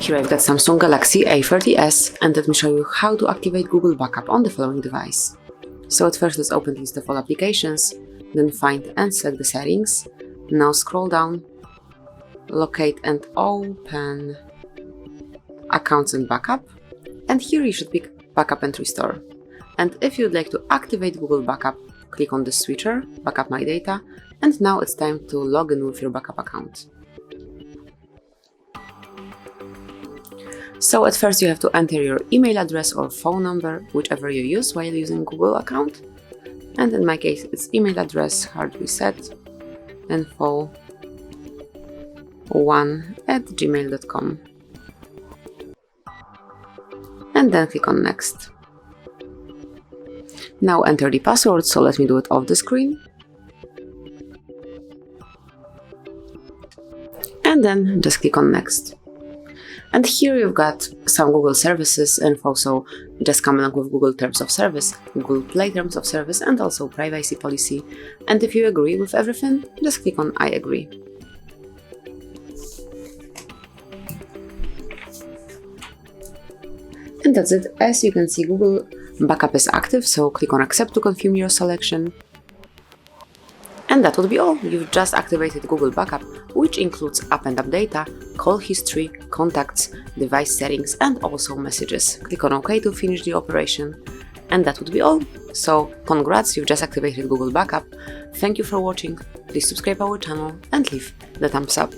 Here I've got Samsung Galaxy A30s, and let me show you how to activate Google Backup on the following device. So at first let's open the list of all applications, then find and select the settings. Now scroll down, locate and open Accounts and Backup, and here you should pick Backup and Restore. And if you'd like to activate Google Backup, click on the switcher, Backup My Data, and now it's time to log in with your backup account. So at first you have to enter your email address or phone number, whichever you use while using Google account. And in my case it's email address HardReset.Info 1@gmail.com. And then click on Next. Now enter the password, so let me do it off the screen. And then just click on Next. And here you've got some Google services info, so just come along with Google Terms of Service, Google Play Terms of Service, and also privacy policy. And if you agree with everything, just click on I agree. And that's it. As you can see, Google Backup is active, so click on Accept to confirm your selection. And that would be all. You've just activated Google Backup, which includes app and app data, call history, contacts, device settings, and also messages. Click on OK to finish the operation. And that would be all. So congrats, you've just activated Google Backup. Thank you for watching. Please subscribe our channel and leave the thumbs up.